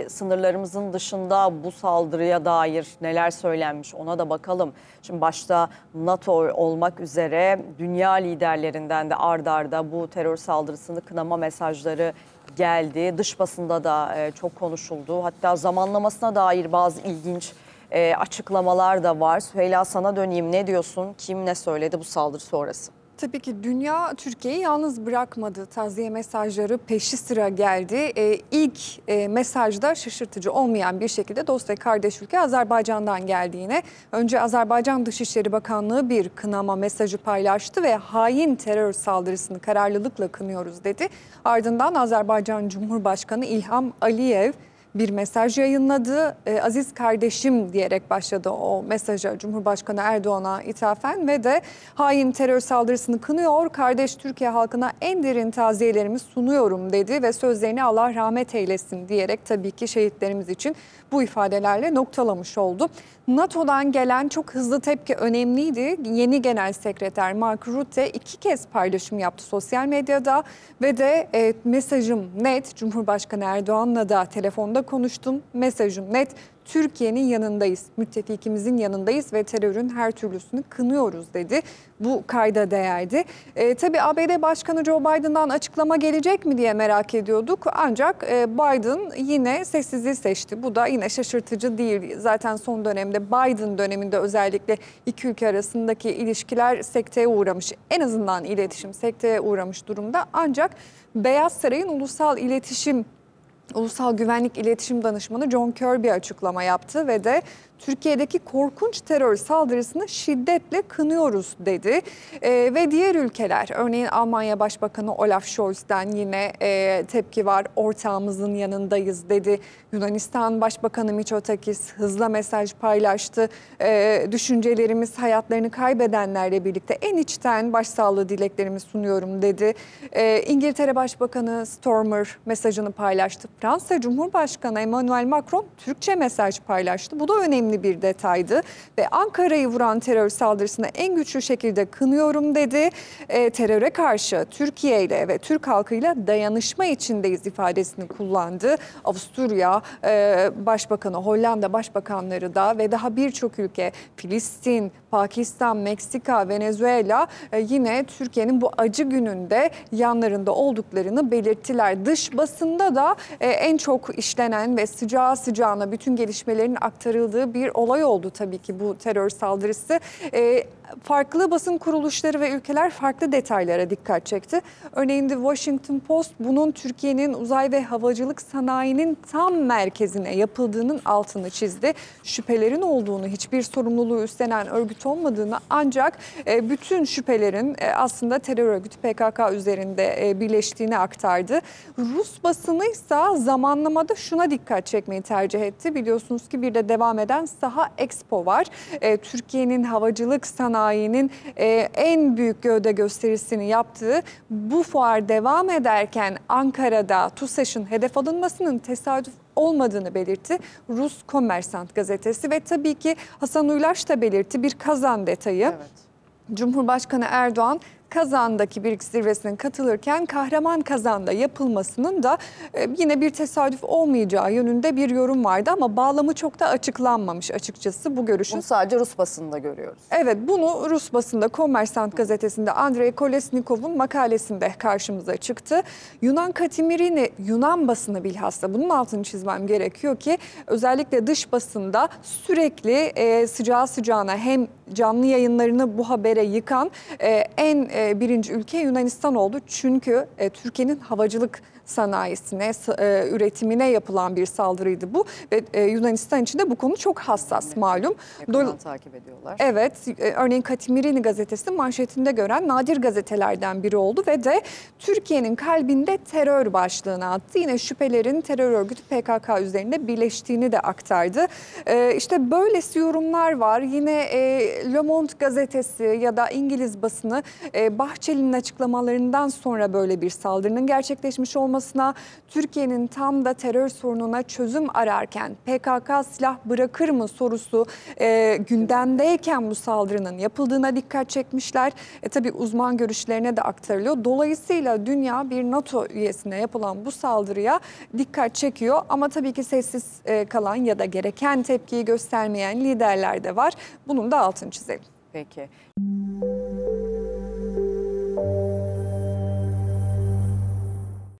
Sınırlarımızın dışında bu saldırıya dair neler söylenmiş ona da bakalım. Şimdi başta NATO olmak üzere dünya liderlerinden de ard arda bu terör saldırısını kınama mesajları geldi. Dış basında da çok konuşuldu. Hatta zamanlamasına dair bazı ilginç açıklamalar da var. Süheyla, sana döneyim. Ne diyorsun? Kim ne söyledi bu saldırı sonrası? Tabii ki dünya Türkiye'yi yalnız bırakmadı. Taziye mesajları peşi sıra geldi. İlk mesajda şaşırtıcı olmayan bir şekilde dost ve kardeş ülke Azerbaycan'dan geldiğine. Önce Azerbaycan Dışişleri Bakanlığı bir kınama mesajı paylaştı ve hain terör saldırısını kararlılıkla kınıyoruz dedi. Ardından Azerbaycan Cumhurbaşkanı İlham Aliyev bir mesaj yayınladı. Aziz kardeşim diyerek başladı o mesaja Cumhurbaşkanı Erdoğan'a ithafen ve de hain terör saldırısını kınıyor, kardeş Türkiye halkına en derin taziyelerimi sunuyorum dedi ve sözlerini Allah rahmet eylesin diyerek tabii ki şehitlerimiz için bu ifadelerle noktalamış oldu. NATO'dan gelen çok hızlı tepki önemliydi. Yeni Genel Sekreter Mark Rutte 2 kez paylaşım yaptı sosyal medyada ve de mesajım net, Cumhurbaşkanı Erdoğan'la da telefonda konuştum. Mesajım net, Türkiye'nin yanındayız, müttefikimizin yanındayız ve terörün her türlüsünü kınıyoruz dedi. Bu kayda değerdi. Tabii ABD Başkanı Joe Biden'dan açıklama gelecek mi diye merak ediyorduk. Ancak Biden yine sessizliği seçti. Bu da yine şaşırtıcı değil. Zaten son dönemde Biden döneminde özellikle iki ülke arasındaki ilişkiler sekteye uğramış. En azından iletişim sekteye uğramış durumda. Ancak Beyaz Saray'ın Ulusal Güvenlik İletişim Danışmanı John Kirby açıklama yaptı ve de Türkiye'deki korkunç terör saldırısını şiddetle kınıyoruz dedi. Ve diğer ülkeler, örneğin Almanya Başbakanı Olaf Scholz'den yine tepki var. Ortağımızın yanındayız dedi. Yunanistan Başbakanı Mitsotakis hızla mesaj paylaştı. Düşüncelerimiz hayatlarını kaybedenlerle birlikte en içten başsağlığı dileklerimi sunuyorum dedi. İngiltere Başbakanı Starmer mesajını paylaştı. Fransa Cumhurbaşkanı Emmanuel Macron Türkçe mesaj paylaştı. Bu da önemli bir detaydı ve Ankara'yı vuran terör saldırısını en güçlü şekilde kınıyorum dedi. Teröre karşı Türkiye ile ve Türk halkıyla dayanışma içindeyiz ifadesini kullandı. Avusturya Başbakanı, Hollanda Başbakanları da ve daha birçok ülke, Filistin, Pakistan, Meksika, Venezuela yine Türkiye'nin bu acı gününde yanlarında olduklarını belirttiler. Dış basında da en çok işlenen ve sıcağı sıcağına bütün gelişmelerin aktarıldığı bir olay oldu tabii ki bu terör saldırısı. Farklı basın kuruluşları ve ülkeler farklı detaylara dikkat çekti. Örneğin The Washington Post bunun Türkiye'nin uzay ve havacılık sanayinin tam merkezine yapıldığının altını çizdi. Şüphelerin olduğunu, hiçbir sorumluluğu üstlenen örgüt olmadığını ancak bütün şüphelerin aslında terör örgütü PKK üzerinde birleştiğini aktardı. Rus basını ise zamanlamada şuna dikkat çekmeyi tercih etti. Biliyorsunuz ki bir de devam eden Saha Expo var. Türkiye'nin havacılık sanayinin en büyük gövde gösterisini yaptığı bu fuar devam ederken Ankara'da TUSAŞ'ın hedef alınmasının tesadüf olmadığını belirtti Rus Kommersant gazetesi ve tabii ki Hasan Uylaş da belirtti bir Kazan detayı. Evet. Cumhurbaşkanı Erdoğan Kazan'daki BRICS zirvesine katılırken Kahraman Kazan'da yapılmasının da yine bir tesadüf olmayacağı yönünde bir yorum vardı ama bağlamı çok da açıklanmamış açıkçası bu görüşün. Bunu sadece Rus basında görüyoruz. Evet, bunu Rus basında Kommersant gazetesinde Andrei Kolesnikov'un makalesinde karşımıza çıktı. Yunan basını bilhassa bunun altını çizmem gerekiyor ki özellikle dış basında sürekli sıcağı sıcağına hem canlı yayınlarını bu habere yıkan birinci ülke Yunanistan oldu. Çünkü Türkiye'nin havacılık sanayisine, üretimine yapılan bir saldırıydı bu. Ve Yunanistan için de bu konu çok hassas malum. Yakından takip ediyorlar. Evet, örneğin Katimirini gazetesi manşetinde gören nadir gazetelerden biri oldu ve de Türkiye'nin kalbinde terör başlığını attı. Yine şüphelerin terör örgütü PKK üzerinde birleştiğini de aktardı. İşte böylesi yorumlar var. Yine Le Monde gazetesi ya da İngiliz basını Bahçeli'nin açıklamalarından sonra böyle bir saldırının gerçekleşmiş olması açıklamasına, Türkiye'nin tam da terör sorununa çözüm ararken PKK silah bırakır mı sorusu gündemdeyken bu saldırının yapıldığına dikkat çekmişler. Tabii uzman görüşlerine de aktarılıyor. Dolayısıyla dünya bir NATO üyesine yapılan bu saldırıya dikkat çekiyor. Ama tabii ki sessiz kalan ya da gereken tepkiyi göstermeyen liderler de var. Bunun da altını çizelim. Peki.